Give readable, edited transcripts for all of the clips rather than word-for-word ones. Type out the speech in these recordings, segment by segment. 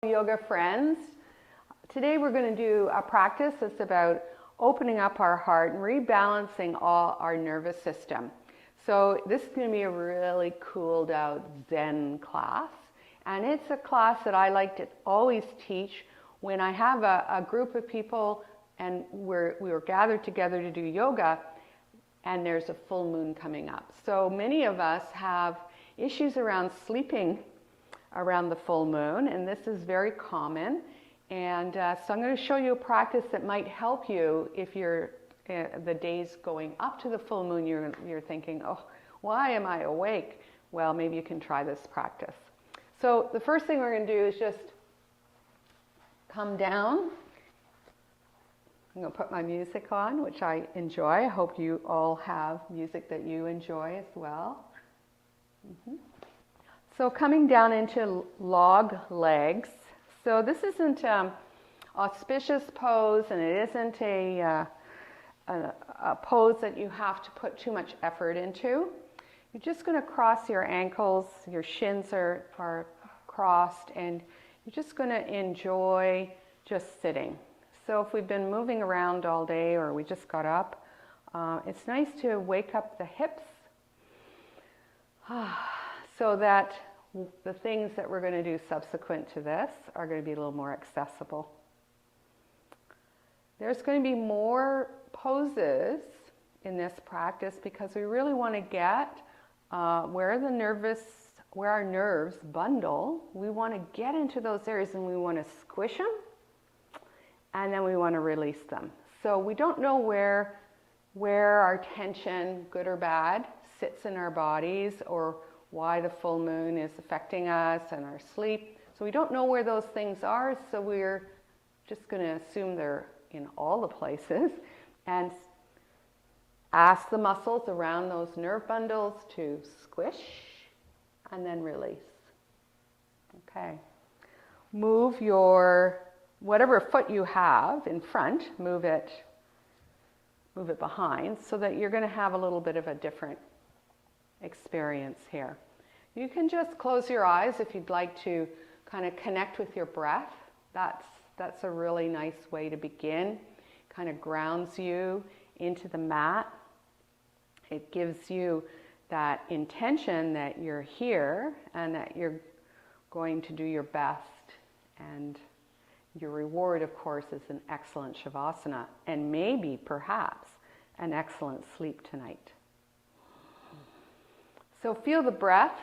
Yoga friends. Today we're going to do a practice that's about opening up our heart and rebalancing all our nervous system. So this is going to be a really cooled out Zen class, and it's a class that I like to always teach when I have a group of people and we were gathered together to do yoga and there's a full moon coming up. So many of us have issues around sleeping around the full moon, and this is very common. And so I'm going to show you a practice that might help you if you're the days going up to the full moon, you're thinking, oh, why am I awake? Well, maybe you can try this practice. So the first thing we're going to do is just come down. I'm going to put my music on, which I enjoy. I hope you all have music that you enjoy as well. So coming down into log legs. So this isn't auspicious pose, and it isn't a pose that you have to put too much effort into. You're just going to cross your ankles, your shins are crossed, and you're just going to enjoy just sitting. So if we've been moving around all day or we just got up, it's nice to wake up the hips so that the things that we're going to do subsequent to this are going to be a little more accessible. There's going to be more poses in this practice because we really want to get where our nerves bundle. We want to get into those areas and we want to squish them, and then we want to release them. So we don't know where our tension, good or bad, sits in our bodies, or why the full moon is affecting us and our sleep. So we don't know where those things are, so we're just going to assume they're in all the places and ask the muscles around those nerve bundles to squish and then release. Okay. Move your, whatever foot you have in front, move it behind so that you're going to have a little bit of a different experience here. You can just close your eyes if you'd like to kind of connect with your breath. That's a really nice way to begin. Kind of grounds you into the mat. It gives you that intention that you're here and that you're going to do your best, and your reward, of course, is an excellent shavasana and maybe perhaps an excellent sleep tonight. So feel the breath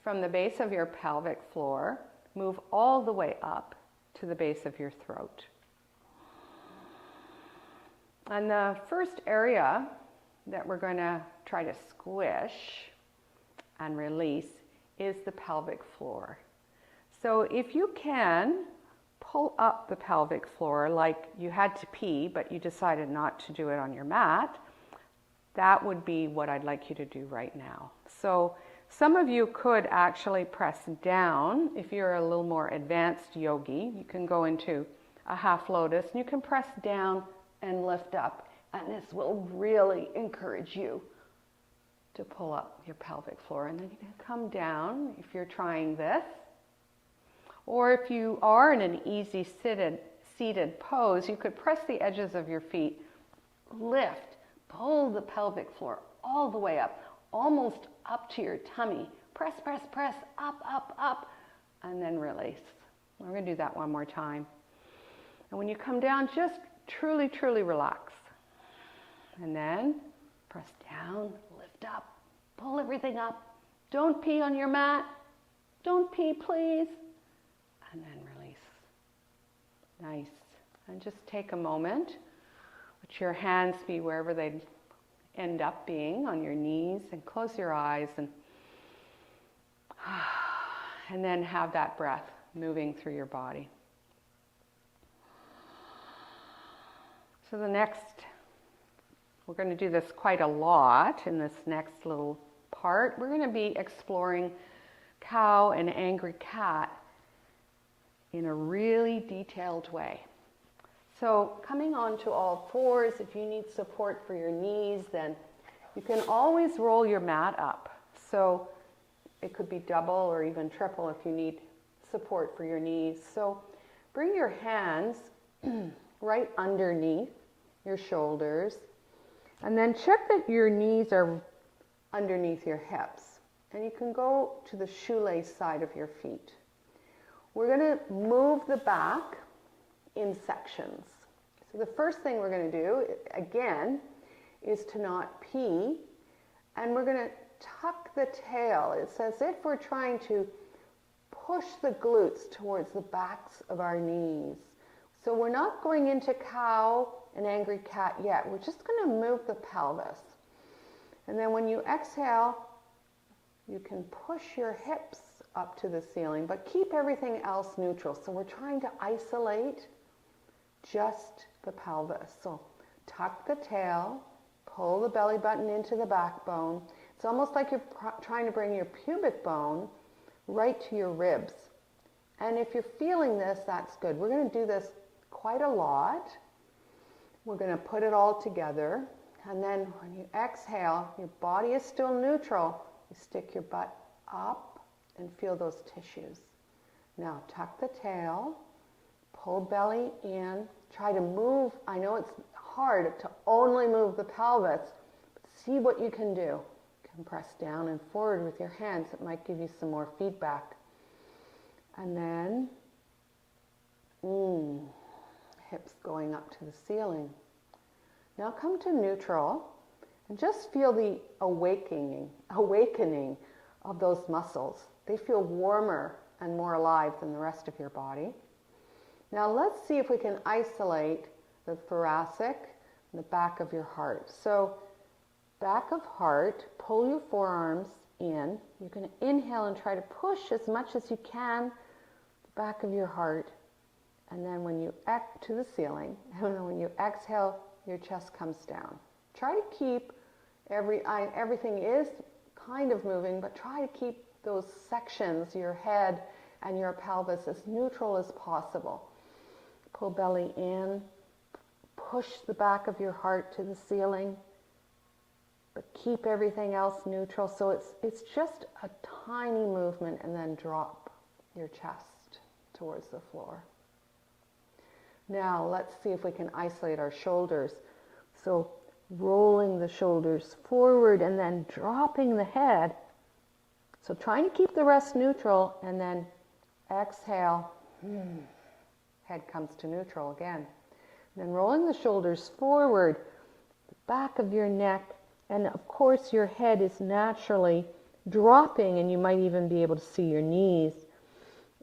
from the base of your pelvic floor move all the way up to the base of your throat. And the first area that we're going to try to squish and release is the pelvic floor. So if you can, pull up the pelvic floor like you had to pee, but you decided not to do it on your mat. That would be what I'd like you to do right now. So some of you could actually press down. If you're a little more advanced yogi, you can go into a half lotus and you can press down and lift up. And this will really encourage you to pull up your pelvic floor. And then you can come down if you're trying this. Or if you are in an easy seated pose, you could press the edges of your feet, lift, pull the pelvic floor all the way up, almost up to your tummy. Press, press, press, up, up, up, and then release. We're going to do that one more time. And when you come down, just truly, truly relax. And then press down, lift up, pull everything up. Don't pee on your mat. Don't pee, please. And then release. Nice. And just take a moment. Let your hands be wherever they end up being, on your knees, and close your eyes and then have that breath moving through your body. So we're going to do this quite a lot in this next little part. We're going to be exploring cow and angry cat in a really detailed way. So coming onto all fours, if you need support for your knees, then you can always roll your mat up. So it could be double or even triple if you need support for your knees. So bring your hands right underneath your shoulders, and then check that your knees are underneath your hips. And you can go to the shoelace side of your feet. We're going to move the back in sections. So the first thing we're going to do, again, is to not pee, and we're going to tuck the tail. It's as if we're trying to push the glutes towards the backs of our knees. So we're not going into cow and angry cat yet. We're just going to move the pelvis. And then when you exhale, you can push your hips up to the ceiling, but keep everything else neutral. So we're trying to isolate just the pelvis. So tuck the tail, pull the belly button into the backbone. It's almost like you're trying to bring your pubic bone right to your ribs. And if you're feeling this, that's good. We're going to do this quite a lot. We're going to put it all together. And then when you exhale, your body is still neutral. You stick your butt up and feel those tissues. Now tuck the tail, pull belly in, try to move. I know it's hard to only move the pelvis, but see what you can do. You can press down and forward with your hands. It might give you some more feedback. And then, hips going up to the ceiling. Now come to neutral and just feel the awakening of those muscles. They feel warmer and more alive than the rest of your body. Now let's see if we can isolate the thoracic and the back of your heart. So back of heart, pull your forearms in. You're going to inhale and try to push as much as you can the back of your heart. And then when you to the ceiling, and then when you exhale, your chest comes down. Try to keep everything is kind of moving, but try to keep those sections, your head and your pelvis, as neutral as possible. Pull belly in, push the back of your heart to the ceiling, but keep everything else neutral. So it's just a tiny movement, and then drop your chest towards the floor. Now let's see if we can isolate our shoulders. So rolling the shoulders forward and then dropping the head. So trying to keep the rest neutral, and then exhale, head comes to neutral again. Then rolling the shoulders forward, the back of your neck, and of course your head is naturally dropping, and you might even be able to see your knees.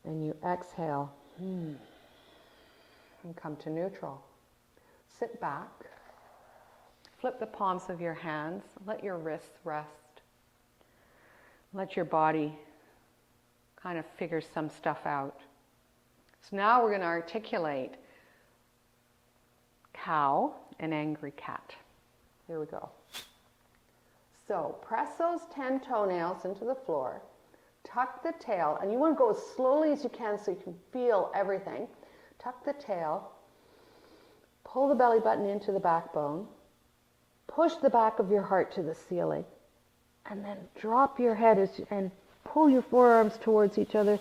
And you exhale and come to neutral. Sit back, flip the palms of your hands, let your wrists rest. Let your body kind of figure some stuff out. So now we're going to articulate cow and angry cat. Here we go. So press those 10 toenails into the floor. Tuck the tail, and you want to go as slowly as you can so you can feel everything. Tuck the tail. Pull the belly button into the backbone. Push the back of your heart to the ceiling. And then drop your head and pull your forearms towards each other.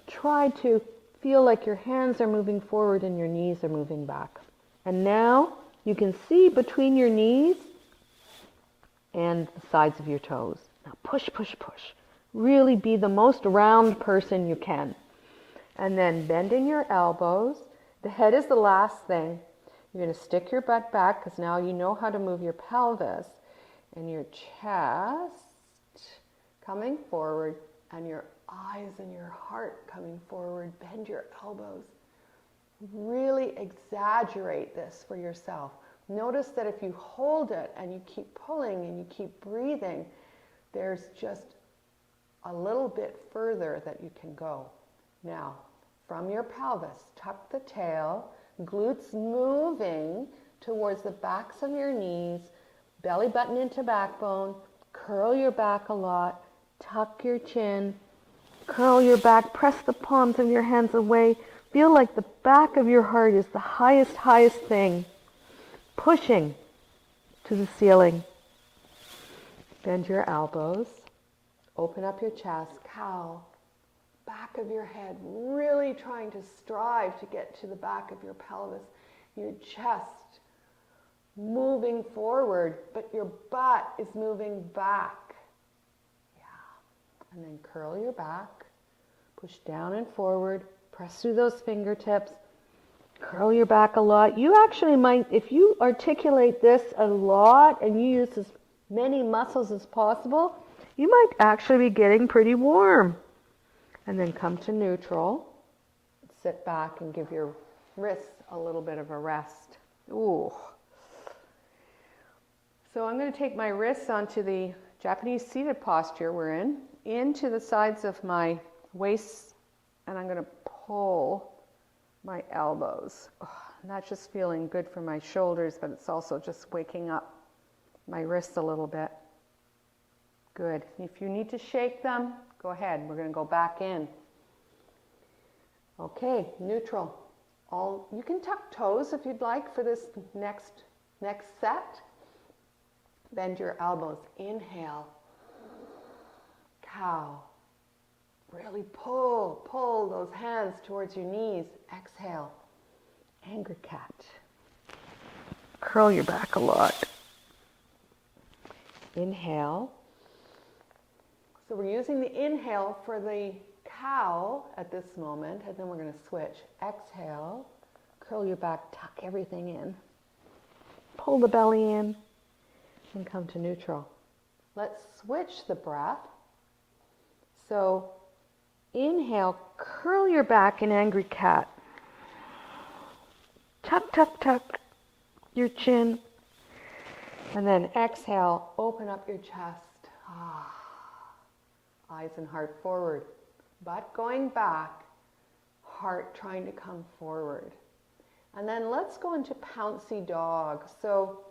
Try to feel like your hands are moving forward and your knees are moving back. And now you can see between your knees and the sides of your toes. Now push, push, push. Really be the most round person you can. And then bending your elbows. The head is the last thing. You're going to stick your butt back because now you know how to move your pelvis. And your chest coming forward, and your eyes and your heart coming forward. Bend your elbows. Really exaggerate this for yourself. Notice that if you hold it and you keep pulling and you keep breathing, there's just a little bit further that you can go. Now, from your pelvis, tuck the tail, glutes moving towards the backs of your knees, belly button into backbone, curl your back a lot, tuck your chin, curl your back, press the palms of your hands away. Feel like the back of your heart is the highest thing, pushing to the ceiling. Bend your elbows, open up your chest, cow, back of your head, really trying to strive to get to the back of your pelvis, your chest moving forward, but your butt is moving back. Yeah. And then curl your back, push down and forward, press through those fingertips, curl your back a lot. You actually might, if you articulate this a lot and you use as many muscles as possible, you might actually be getting pretty warm. And then come to neutral. Sit back and give your wrists a little bit of a rest. Ooh. So I'm going to take my wrists onto the Japanese seated posture we're in, into the sides of my waist, and I'm going to pull my elbows. Oh, not just feeling good for my shoulders, but it's also just waking up my wrists a little bit. Good. If you need to shake them, go ahead. We're going to go back in. Okay, neutral. You can tuck toes if you'd like for this next set. Bend your elbows. Inhale. Cow. Really pull those hands towards your knees. Exhale. Angry cat. Curl your back a lot. Inhale. So we're using the inhale for the cow at this moment, and then we're going to switch. Exhale, curl your back, tuck everything in. Pull the belly in, and come to neutral. Let's switch the breath. So inhale, curl your back in angry cat. Tuck, tuck, tuck your chin. And then exhale, open up your chest. Eyes and heart forward, butt going back, heart trying to come forward. And then let's go into pouncy dog. So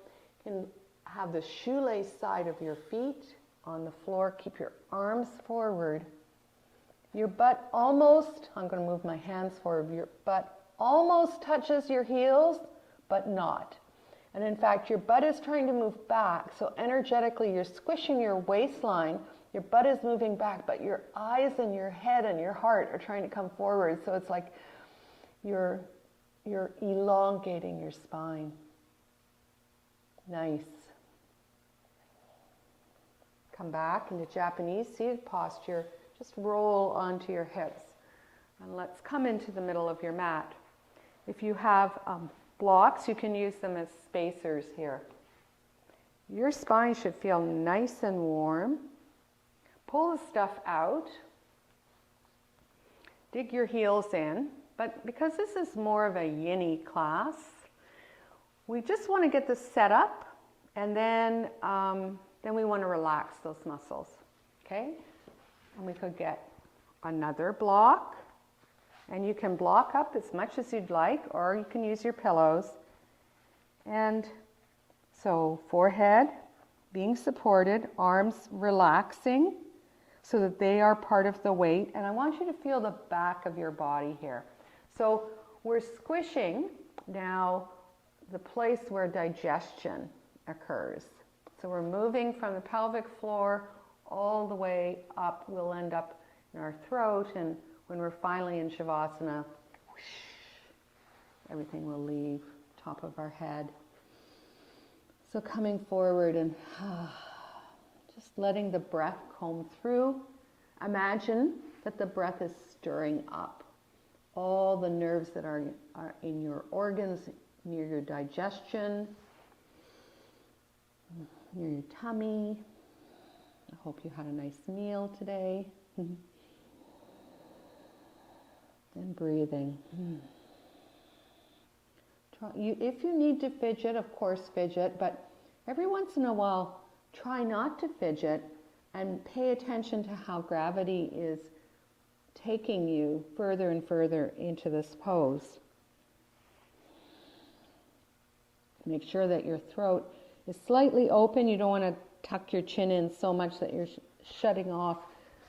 you can have the shoelace side of your feet on the floor. Keep your arms forward. Your butt almost, I'm going to move my hands forward, your butt almost touches your heels, but not. And in fact, your butt is trying to move back. So energetically, you're squishing your waistline. Your butt is moving back, but your eyes and your head and your heart are trying to come forward. So it's like you're elongating your spine. Nice. Come back into Japanese seated posture. Just roll onto your hips. And let's come into the middle of your mat. If you have blocks, you can use them as spacers here. Your spine should feel nice and warm. Pull the stuff out. Dig your heels in. But because this is more of a yin-y class, we just want to get this set up, and then we want to relax those muscles. Okay? And we could get another block. And you can block up as much as you'd like, or you can use your pillows. And so forehead being supported, arms relaxing so that they are part of the weight. And I want you to feel the back of your body here. So we're squishing now the place where digestion occurs. So we're moving from the pelvic floor all the way up. We'll end up in our throat, and when we're finally in Shavasana, whoosh, everything will leave top of our head. So coming forward and just letting the breath comb through. Imagine that the breath is stirring up all the nerves that are in your organs, near your digestion, near your tummy. I hope you had a nice meal today. And breathing. If you need to fidget, of course fidget, but every once in a while, try not to fidget and pay attention to how gravity is taking you further and further into this pose. Make sure that your throat is slightly open. You don't want to tuck your chin in so much that you're shutting off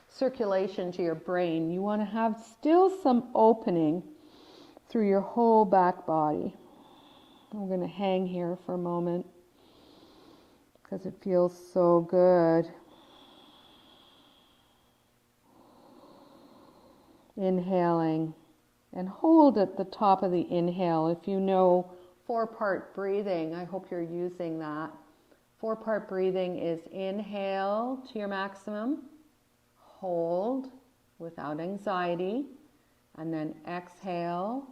circulation to your brain. You want to have still some opening through your whole back body. I'm going to hang here for a moment because it feels so good. Inhaling, and hold at the top of the inhale. If you know 4-part breathing, I hope you're using that. 4-part breathing is inhale to your maximum, hold without anxiety, and then exhale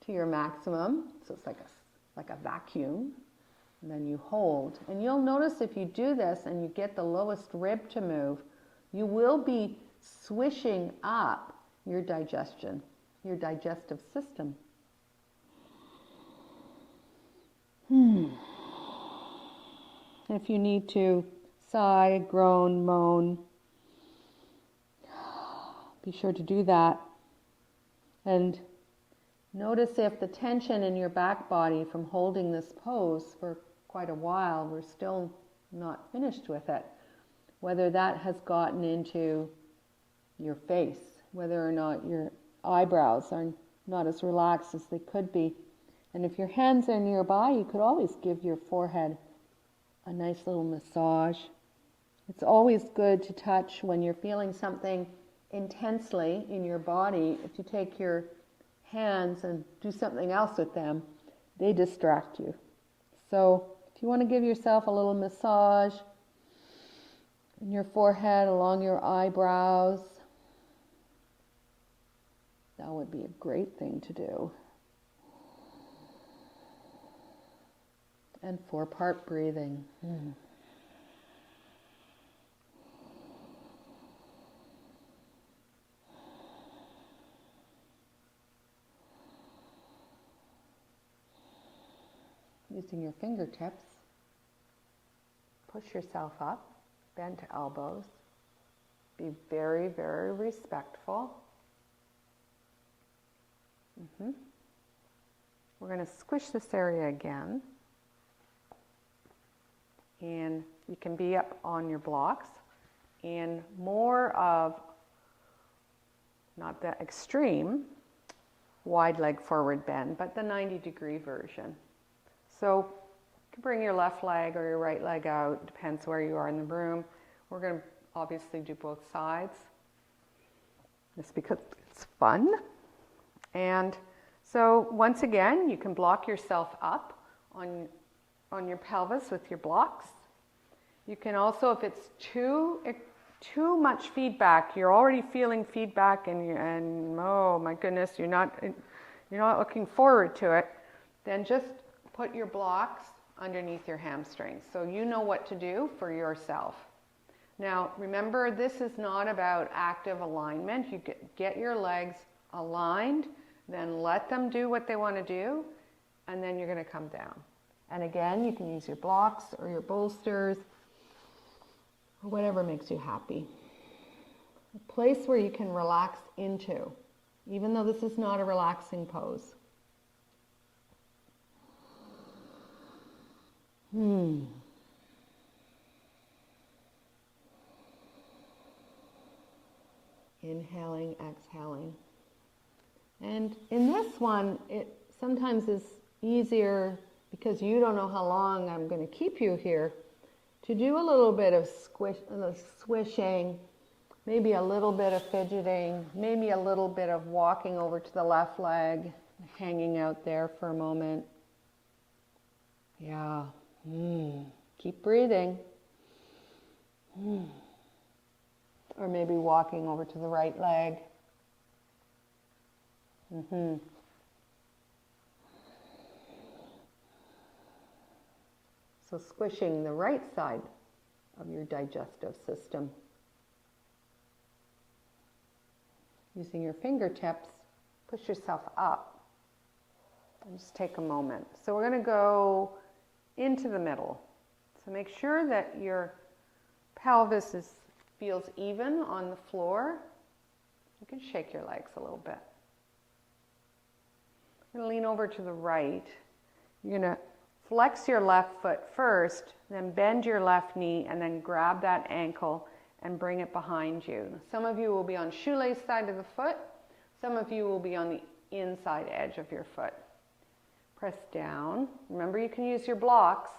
to your maximum. So it's like a vacuum. And then you hold. And you'll notice if you do this and you get the lowest rib to move, you will be swishing up your digestion, your digestive system. If you need to sigh, groan, moan, be sure to do that. And notice if the tension in your back body from holding this pose for quite a while, we're still not finished with it, whether that has gotten into your face, whether or not your eyebrows are not as relaxed as they could be. And if your hands are nearby, you could always give your forehead a nice little massage. It's always good to touch when you're feeling something intensely in your body. If you take your hands and do something else with them, they distract you. So if you want to give yourself a little massage in your forehead, along your eyebrows, that would be a great thing to do. And 4-part breathing. Using your fingertips, push yourself up, bend to elbows. Be very, very respectful. We're going to squish this area again. And you can be up on your blocks in more of, not the extreme wide leg forward bend, but the 90-degree version. So you can bring your left leg or your right leg out, depends where you are in the room. We're going to obviously do both sides, just because it's fun. And so once again, you can block yourself up on your pelvis with your blocks. You can also, if it's too much feedback, you're already feeling feedback and oh my goodness, you're not looking forward to it, then just put your blocks underneath your hamstrings so you know what to do for yourself. Now remember, this is not about active alignment. You get your legs aligned, then let them do what they want to do, and then you're going to come down. And again, you can use your blocks or your bolsters or whatever makes you happy. A place where you can relax into, even though this is not a relaxing pose. Inhaling, exhaling. And in this one, it sometimes is easier, because you don't know how long I'm going to keep you here, to do a little bit of swishing, maybe a little bit of fidgeting, maybe a little bit of walking over to the left leg, hanging out there for a moment. Yeah. Keep breathing. Or maybe walking over to the right leg. So squishing the right side of your digestive system. Using your fingertips, push yourself up. And just take a moment. So we're going to go into the middle. So make sure that your pelvis feels even on the floor. You can shake your legs a little bit. You're going to lean over to the right. You're going to flex your left foot first, then bend your left knee, and then grab that ankle and bring it behind you. Some of you will be on shoelace side of the foot. Some of you will be on the inside edge of your foot. Press down. Remember, you can use your blocks.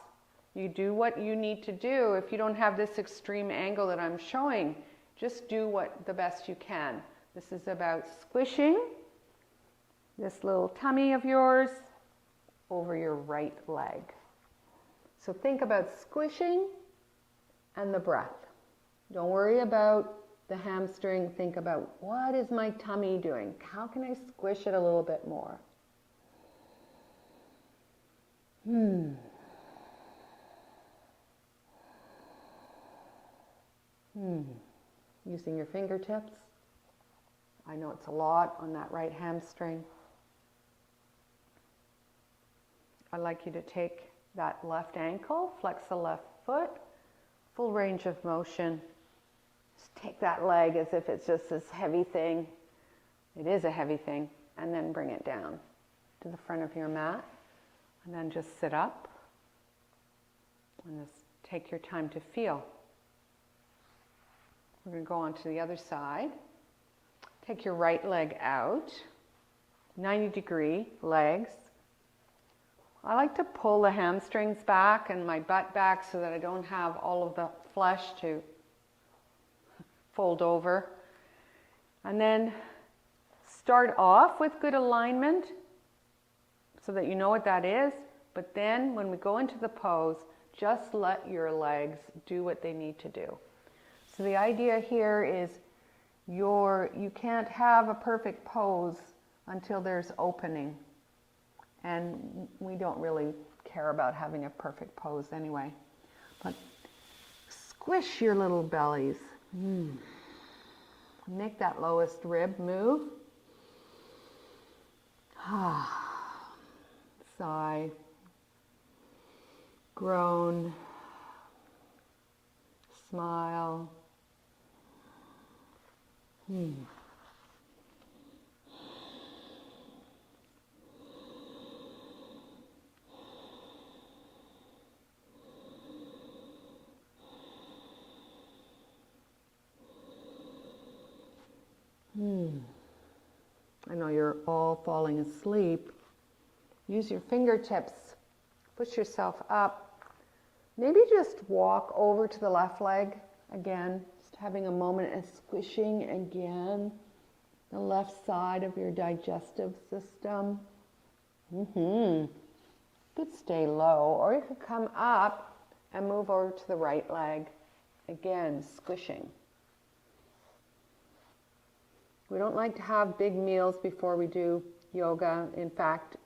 You do what you need to do. If you don't have this extreme angle that I'm showing, just do the best you can. This is about squishing this little tummy of yours over your right leg. So think about squishing and the breath. Don't worry about the hamstring. Think about, what is my tummy doing? How can I squish it a little bit more? Using your fingertips. I know it's a lot on that right hamstring. I'd like you to take that left ankle, flex the left foot, full range of motion. Just take that leg as if it's just this heavy thing. It is a heavy thing. And then bring it down to the front of your mat. And then just sit up. And just take your time to feel. We're going to go on to the other side. Take your right leg out. 90-degree legs. I like to pull the hamstrings back and my butt back so that I don't have all of the flesh to fold over. And then start off with good alignment so that you know what that is. But then when we go into the pose, just let your legs do what they need to do. So the idea here is you can't have a perfect pose until there's opening. And we don't really care about having a perfect pose anyway. But squish your little bellies. Make that lowest rib move. Sigh. Groan. Smile. I know you're all falling asleep. Use your fingertips. Push yourself up. Maybe just walk over to the left leg again. Just having a moment and squishing again the left side of your digestive system. You could stay low, or you could come up and move over to the right leg. Again, squishing. We don't like to have big meals before we do yoga. In fact,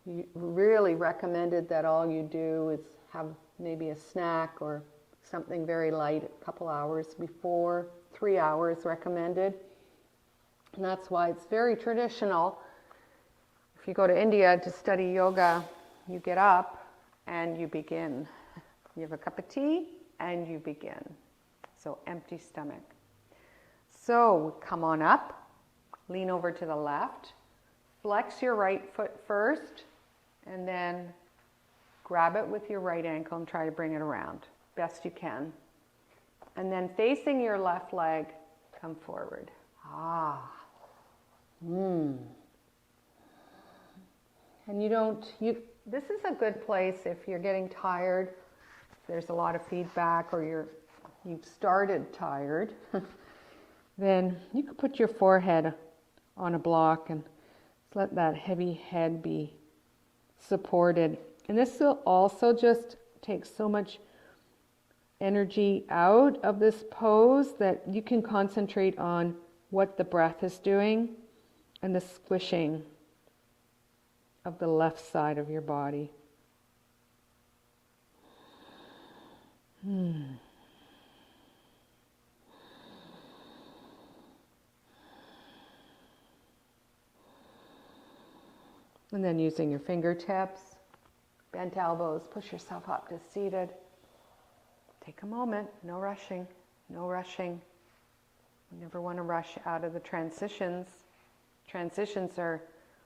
it's really recommended that all you do is have maybe a snack or something very light a couple hours before, 3 hours recommended. And that's why it's very traditional. If you go to India to study yoga, you get up and you begin. You have a cup of tea and you begin. So empty stomach. So come on up, lean over to the left, flex your right foot first, and then grab it with your right ankle and try to bring it around best you can. And then facing your left leg, come forward. And this is a good place if you're getting tired, if there's a lot of feedback or you've started tired. Then you could put your forehead on a block and let that heavy head be supported. And this will also just take so much energy out of this pose that you can concentrate on what the breath is doing and the squishing of the left side of your body. And then using your fingertips, bent elbows, push yourself up to seated. Take a moment, no rushing, no rushing. You never want to rush out of the transitions. Transitions are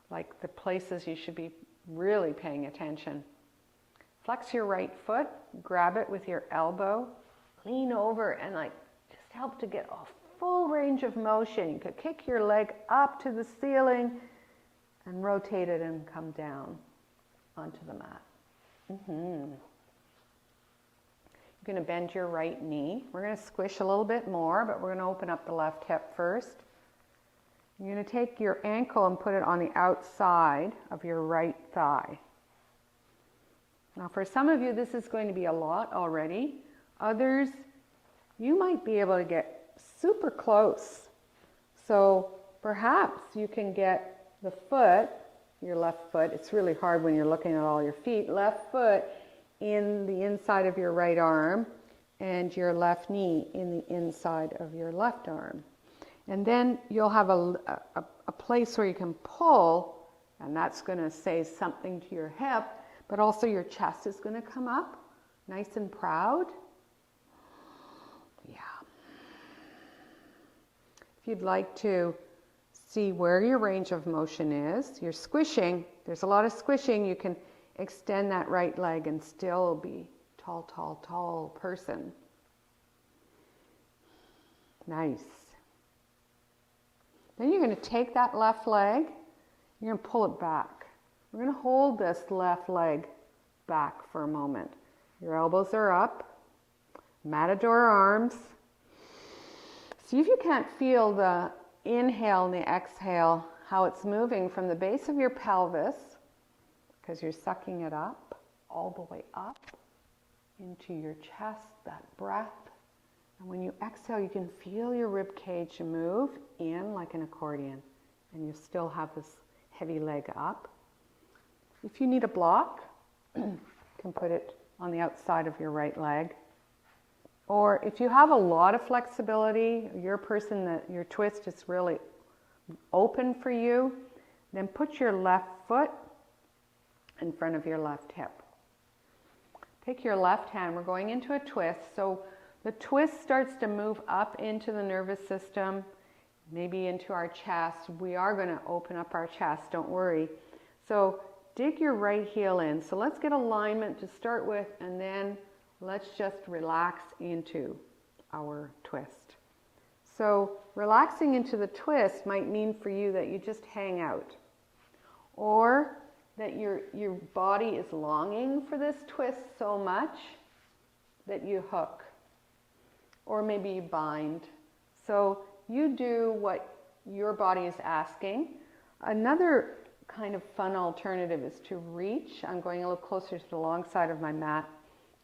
like the places you should be really paying attention. Flex your right foot, grab it with your elbow, lean over and just help to get a full range of motion. You could kick your leg up to the ceiling and rotate it and come down onto the mat. You You're going to bend your right knee. We're going to squish a little bit more, but we're going to open up the left hip first. You're going to take your ankle and put it on the outside of your right thigh. Now for some of you, this is going to be a lot already. Others, you might be able to get super close. So perhaps you can get the foot, your left foot, it's really hard when you're looking at all your feet, left foot in the inside of your right arm and your left knee in the inside of your left arm. And then you'll have a place where you can pull, and that's going to say something to your hip, but also your chest is going to come up nice and proud. Yeah. If you'd like to see where your range of motion is, you're squishing, there's a lot of squishing, you can extend that right leg and still be tall, tall, tall person. Nice. Then you're going to take that left leg, you're going to pull it back. We're going to hold this left leg back for a moment. Your elbows are up, matador arms. See if you can't feel the inhale and the exhale, how it's moving from the base of your pelvis, because you're sucking it up, all the way up into your chest, that breath. And when you exhale, you can feel your rib cage move in like an accordion, and you still have this heavy leg up. If you need a block, you can put it on the outside of your right leg. Or if you have a lot of flexibility, you're a person that your twist is really open for you, then put your left foot in front of your left hip. Take your left hand, we're going into a twist, so the twist starts to move up into the nervous system, maybe into our chest. We are going to open up our chest, don't worry. So dig your right heel in. So let's get alignment to start with, and then let's just relax into our twist. So relaxing into the twist might mean for you that you just hang out, or that your body is longing for this twist so much that you hook. Or maybe you bind. So you do what your body is asking. Another kind of fun alternative is to reach. I'm going a little closer to the long side of my mat.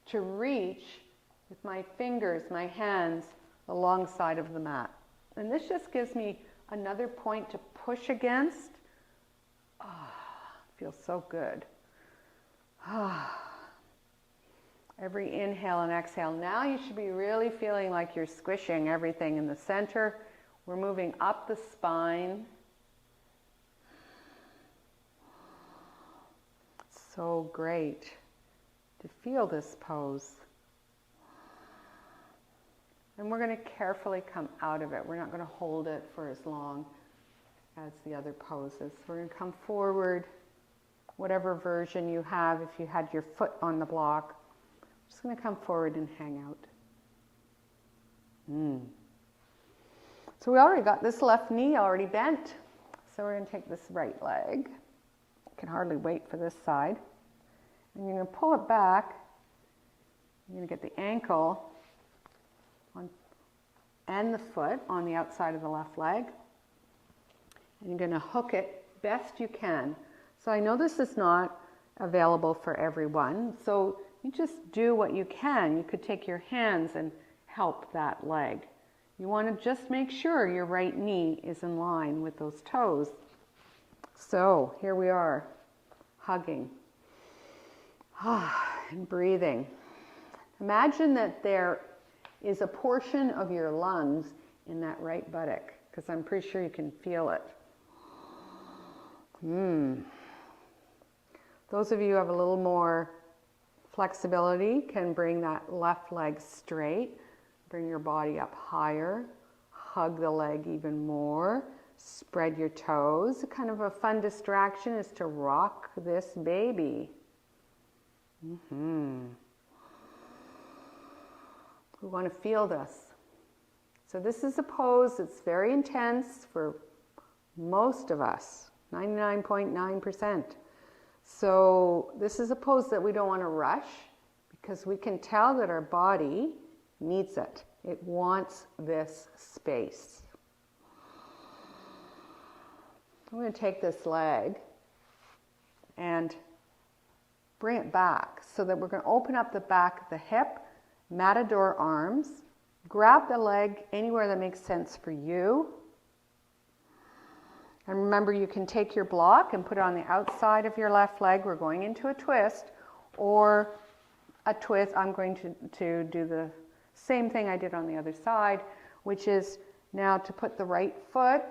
To reach with my fingers, my hands, the long side of the mat. And this just gives me another point to push against. Feels so good. Every inhale and exhale. Now you should be really feeling like you're squishing everything in the center. We're moving up the spine. So great to feel this pose. And we're going to carefully come out of it. We're not going to hold it for as long as the other poses. We're going to come forward, whatever version you have. If you had your foot on the block, just going to come forward and hang out. So we already got this left knee already bent. So we're going to take this right leg. I can hardly wait for this side. And you're going to pull it back. You're going to get the ankle on, and the foot on the outside of the left leg. And you're going to hook it best you can. So I know this is not available for everyone. So you just do what you can. You could take your hands and help that leg. You want to just make sure your right knee is in line with those toes. So here we are, hugging and breathing. Imagine that there is a portion of your lungs in that right buttock, because I'm pretty sure you can feel it. Those of you who have a little more flexibility can bring that left leg straight, bring your body up higher, hug the leg even more, spread your toes. Kind of a fun distraction is to rock this baby. We want to feel this. So this is a pose that's very intense for most of us, 99.9%. So this is a pose that we don't want to rush, because we can tell that our body needs it. It wants this space. I'm going to take this leg and bring it back so that we're going to open up the back of the hip, matador arms, grab the leg anywhere that makes sense for you. And remember, you can take your block and put it on the outside of your left leg. We're going into a twist, or a twist. I'm going to do the same thing I did on the other side, which is now to put the right foot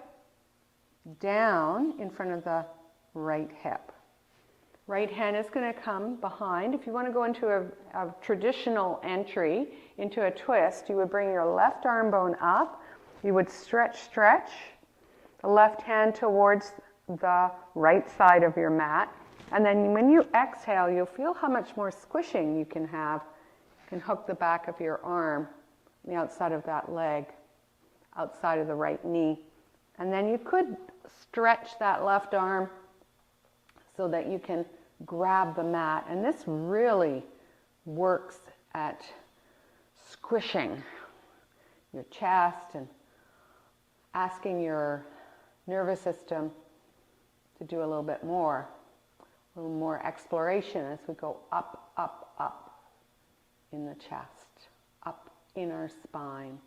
down in front of the right hip. Right hand is going to come behind. If you want to go into a traditional entry, into a twist, you would bring your left arm bone up. You would stretch the left hand towards the right side of your mat. And then when you exhale, you'll feel how much more squishing you can have. You can hook the back of your arm, the outside of that leg, outside of the right knee. And then you could stretch that left arm so that you can grab the mat. And this really works at squishing your chest and asking your nervous system to do a little more exploration as we go up, up, up in the chest, up in our spine.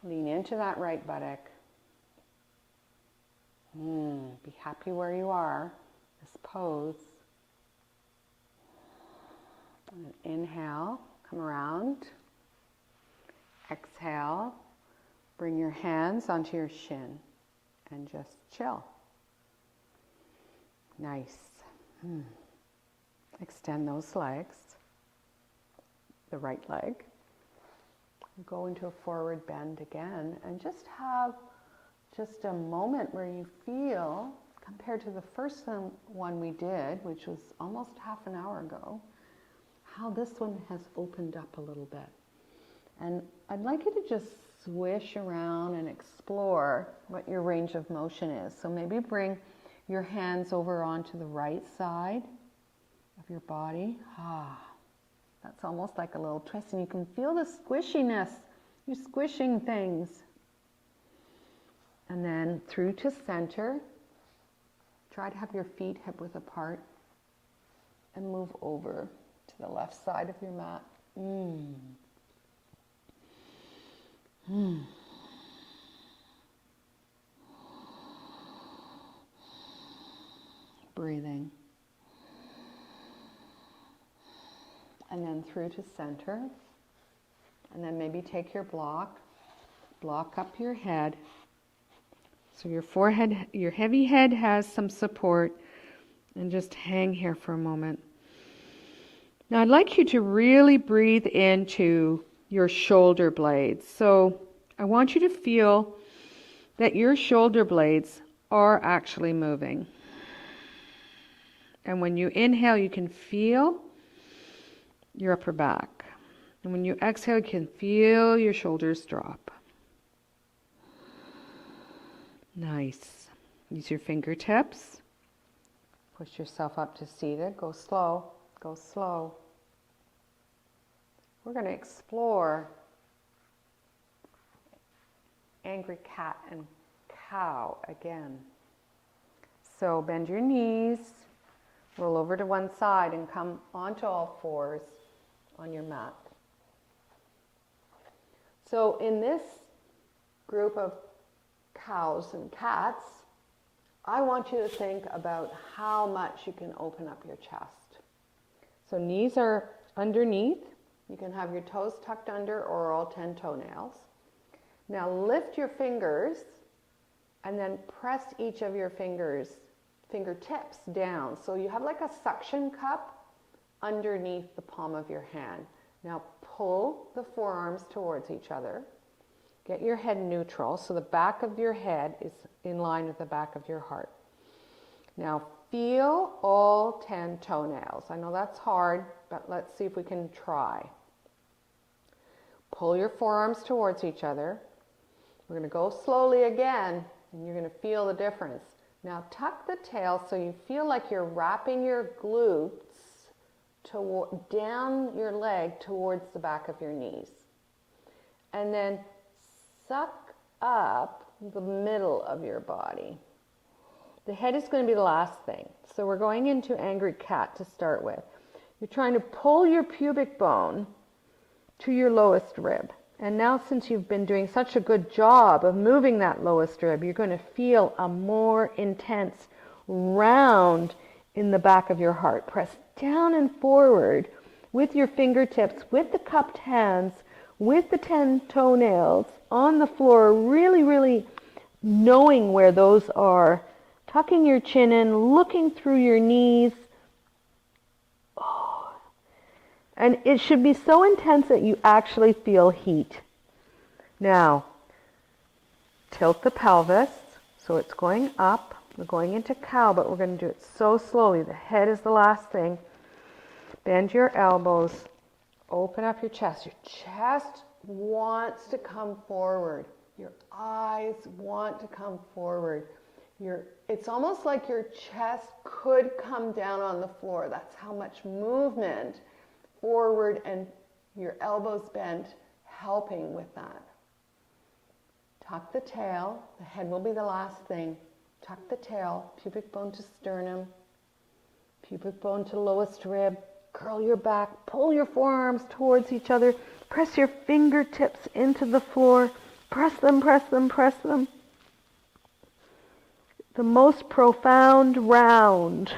Lean into that right buttock. Be happy where you are, this pose. And inhale, come around. Exhale, bring your hands onto your shin and just chill. Nice. Extend those legs, the right leg. Go into a forward bend again and just have just a moment where you feel, compared to the first one we did, which was almost half an hour ago, how this one has opened up a little bit. And I'd like you to just swish around and explore what your range of motion is. So maybe bring your hands over onto the right side of your body. That's almost like a little twist, and you can feel the squishiness. You're squishing things. And then through to center. Try to have your feet hip width apart and move over to the left side of your mat. Breathing. And then through to center. And then maybe take your block up your head. So your forehead, your heavy head has some support, and just hang here for a moment. Now I'd like you to really breathe into your shoulder blades. So I want you to feel that your shoulder blades are actually moving. And when you inhale, you can feel your upper back. And when you exhale, you can feel your shoulders drop. Nice. Use your fingertips. Push yourself up to seated. Go slow. Go slow. We're going to explore angry cat and cow again. So bend your knees, roll over to one side, and come onto all fours on your mat. So in this group of cows and cats, I want you to think about how much you can open up your chest. So knees are underneath. You can have your toes tucked under or all 10 toenails. Now lift your fingers and then press each of your fingertips down. So you have like a suction cup underneath the palm of your hand. Now pull the forearms towards each other. Get your head neutral so the back of your head is in line with the back of your heart. Now feel all 10 toenails. I know that's hard, but let's see if we can try. Pull your forearms towards each other. We're going to go slowly again, and you're going to feel the difference. Now tuck the tail so you feel like you're wrapping your glutes down your leg towards the back of your knees. And then suck up the middle of your body. The head is going to be the last thing. So we're going into angry cat to start with. You're trying to pull your pubic bone to your lowest rib. And now since you've been doing such a good job of moving that lowest rib, you're going to feel a more intense round in the back of your heart. Press down and forward with your fingertips, with the cupped hands, with the 10 toenails on the floor, really, really knowing where those are, tucking your chin in, looking through your knees. Oh. And it should be so intense that you actually feel heat. Now, tilt the pelvis so it's going up. We're going into cow, but we're going to do it so slowly. The head is the last thing. Bend your elbows. Open up your chest. Your chest wants to come forward. Your eyes want to come forward. It's almost like your chest could come down on the floor. That's how much movement forward, and your elbows bent, helping with that. Tuck the tail. The head will be the last thing. Tuck the tail, pubic bone to sternum, pubic bone to lowest rib. Curl your back, pull your forearms towards each other. Press your fingertips into the floor. Press them, press them, press them. The most profound round.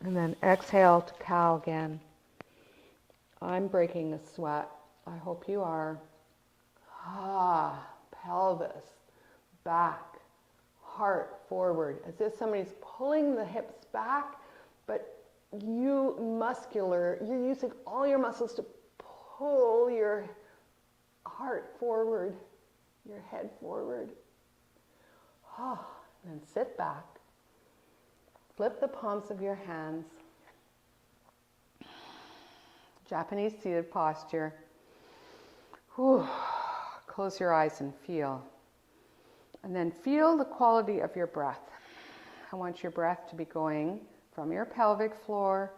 And then exhale to cow again. I'm breaking a sweat. I hope you are. Pelvis, back, heart forward, as if somebody's pulling the hips back, but you're using all your muscles to pull your heart forward, your head forward. And then sit back. Flip the palms of your hands. Japanese seated posture. Close your eyes and feel. And then feel the quality of your breath. I want your breath to be going from your pelvic floor,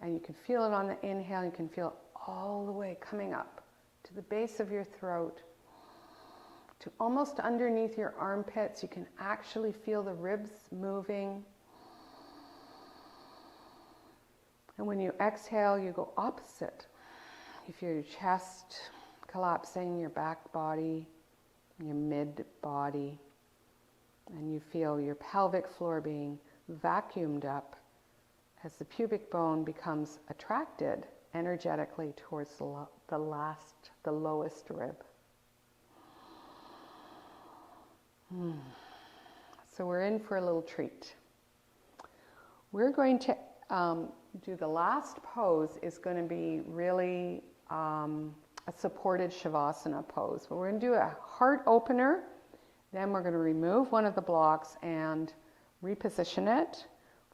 and you can feel it on the inhale. You can feel it all the way coming up to the base of your throat, to almost underneath your armpits. You can actually feel the ribs moving. And when you exhale, you go opposite. You feel your chest collapsing, your back body, your mid body, and you feel your pelvic floor being vacuumed up as the pubic bone becomes attracted energetically towards the lowest rib. So we're in for a little treat. We're going to do the last pose is going to be really a supported shavasana pose. But we're going to do a heart opener. Then we're going to remove one of the blocks and reposition it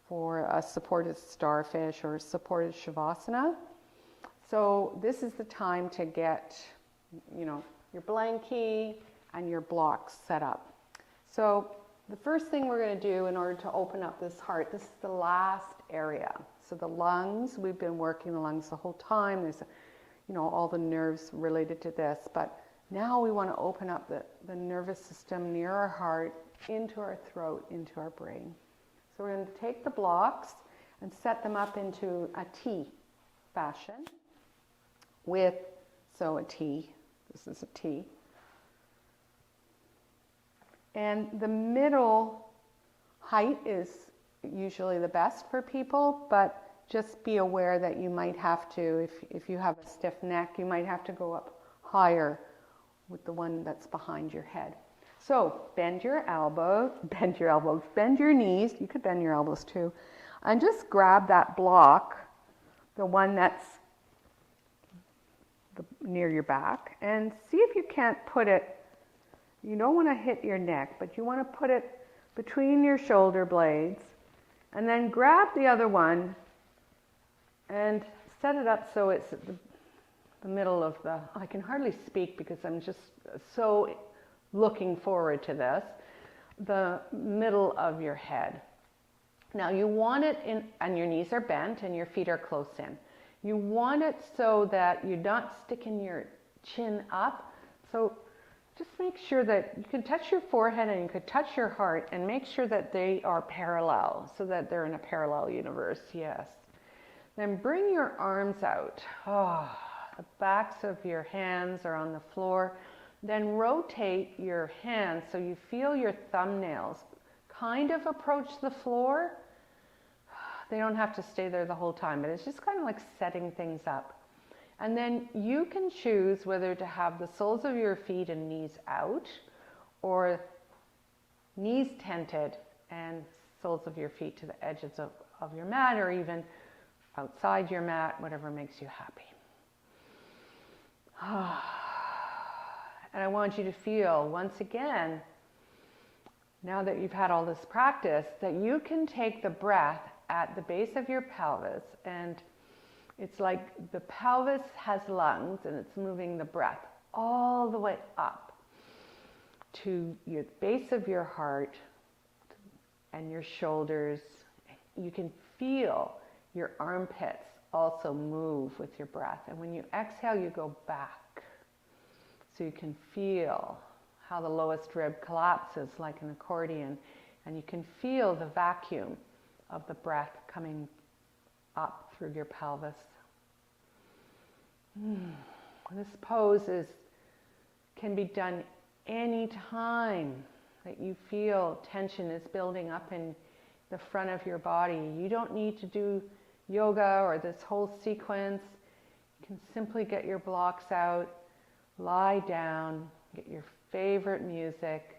for a supported starfish or supported shavasana. So this is the time to get, your blankie and your blocks set up. So the first thing we're going to do in order to open up this heart, this is the last area. So the lungs, we've been working the lungs the whole time. There's, all the nerves related to this. But now we want to open up the nervous system near our heart, into our throat, into our brain. So we're going to take the blocks and set them up into a T fashion a T, this is a T. And the middle height is usually the best for people, but just be aware that you might have to, if you have a stiff neck, you might have to go up higher with the one that's behind your head. So bend your elbows, bend your knees, you could bend your elbows too, and just grab that block, the one that's near your back, and see if you can't put it, you don't want to hit your neck, but you want to put it between your shoulder blades, and then grab the other one and set it up so it's at the middle of I can hardly speak because I'm just so looking forward to this. the middle of your head. Now you want it in, and your knees are bent and your feet are close in. You want it so that you're not sticking your chin up. So just make sure that you can touch your forehead and you can touch your heart, and make sure that they are parallel, so that they're in a parallel universe. Yes. Then bring your arms out. Oh, the backs of your hands are on the floor. Then rotate your hands so you feel your thumbnails kind of approach the floor. They don't have to stay there the whole time, but it's just kind of like setting things up. And then you can choose whether to have the soles of your feet and knees out, or knees tented and soles of your feet to the edges of your mat, or even outside your mat, whatever makes you happy. And I want you to feel, once again, now that you've had all this practice, that you can take the breath at the base of your pelvis, and it's like the pelvis has lungs and it's moving the breath all the way up to your base of your heart and your shoulders. You can feel your armpits also move with your breath. And when you exhale, you go back. So you can feel how the lowest rib collapses like an accordion, and you can feel the vacuum of the breath coming up through your pelvis. This pose can be done any time that you feel tension is building up in the front of your body. You don't need to do yoga or this whole sequence. You can simply get your blocks out, lie down, get your favorite music,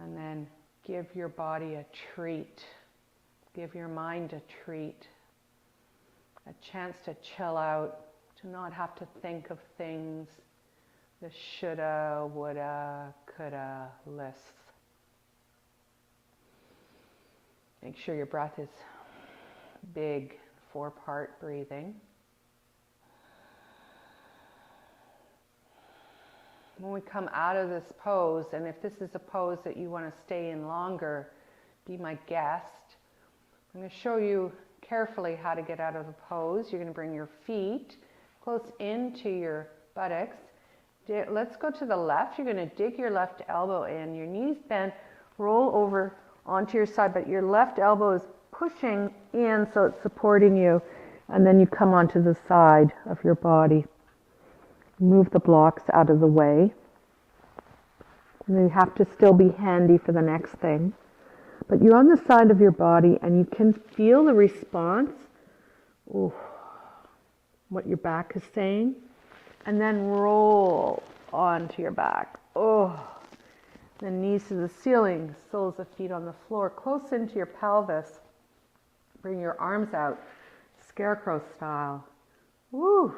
and then give your body a treat. Give your mind a treat, a chance to chill out, to not have to think of things, the shoulda, woulda, coulda lists. Make sure your breath is big, 4-part breathing. When we come out of this pose, and if this is a pose that you want to stay in longer, be my guest. I'm going to show you carefully how to get out of the pose. You're going to bring your feet close into your buttocks. Let's go to the left. You're going to dig your left elbow in, your knees bent, roll over onto your side, but your left elbow is pushing in so it's supporting you, and then you come onto the side of your body. Move the blocks out of the way. And you have to still be handy for the next thing. But you're on the side of your body and you can feel the response. Ooh, what your back is saying. And then roll onto your back. Oh, then knees to the ceiling, soles of feet on the floor, close into your pelvis. Bring your arms out, scarecrow style. Woo!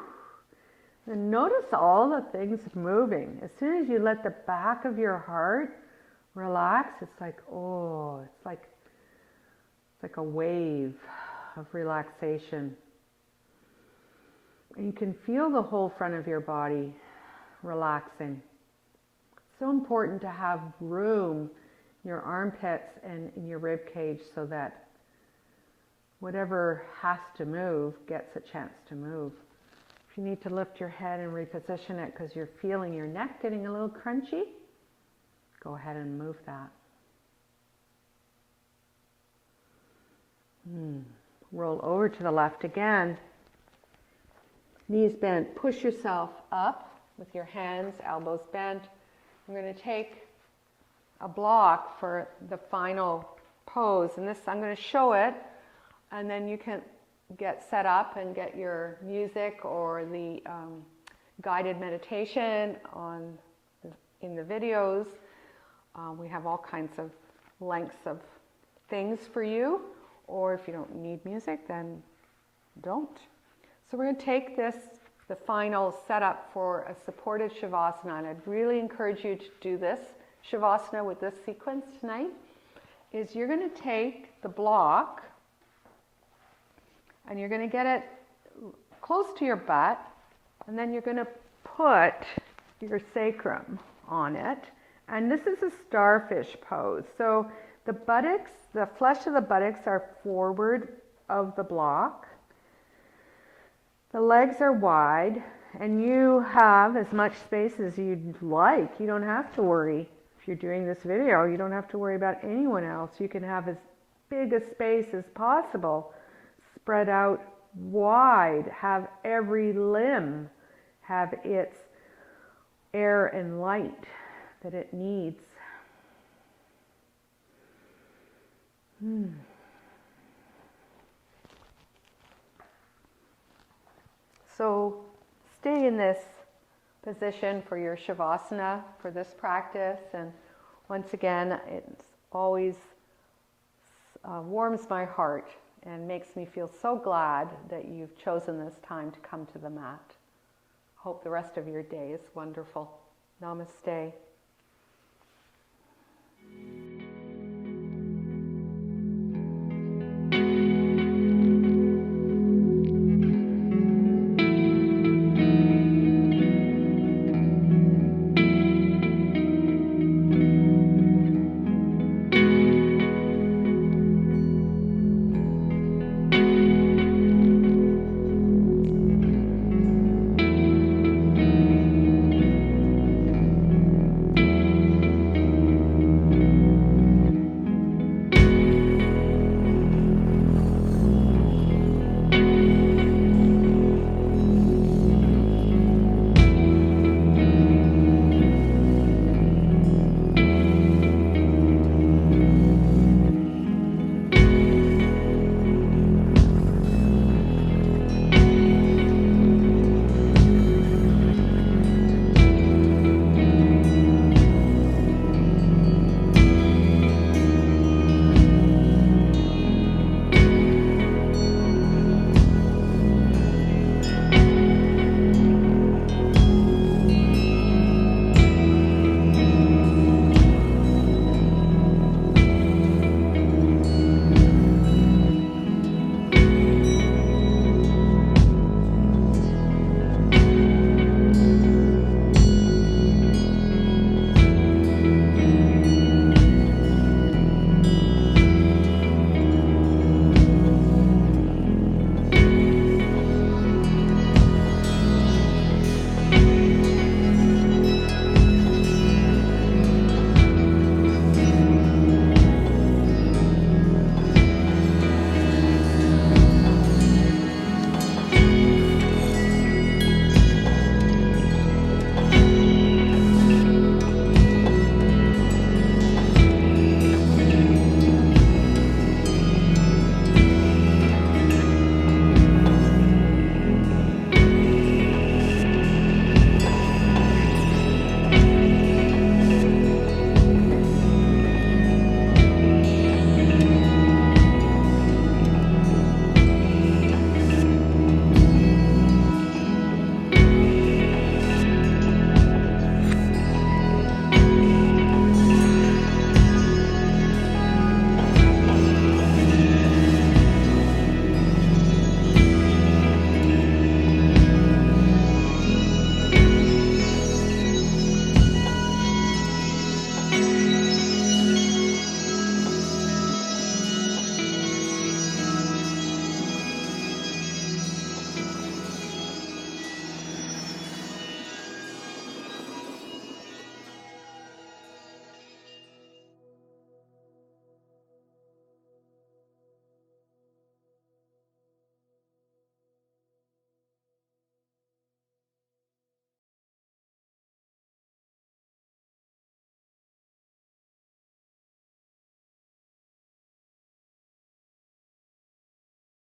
And notice all the things moving. As soon as you let the back of your heart relax, it's like, oh, it's like a wave of relaxation. And you can feel the whole front of your body relaxing. It's so important to have room in your armpits and in your rib cage so that whatever has to move gets a chance to move. If you need to lift your head and reposition it because you're feeling your neck getting a little crunchy, go ahead and move that. Roll over to the left again. Knees bent. Push yourself up with your hands, elbows bent. I'm going to take a block for the final pose. And this, I'm going to show it, and then you can get set up and get your music or the guided meditation in the videos. We have all kinds of lengths of things for you, or if you don't need music, then don't. So we're going to take this, the final setup for a supported Shavasana, and I'd really encourage you to do this Shavasana with this sequence tonight, is you're going to take the block and you're going to get it close to your butt, and then you're going to put your sacrum on it, And this is a starfish pose. So the buttocks, the flesh of the buttocks are forward of the block. The legs are wide, and you have as much space as you'd like. You don't have to worry. If you're doing this video, you don't have to worry about anyone else. You can have as big a space as possible, spread out wide, have every limb have its air and light that it needs. So stay in this position for your shavasana for this practice, and once again, it always warms my heart and makes me feel so glad that you've chosen this time to come to the mat. Hope the rest of your day is wonderful. Namaste.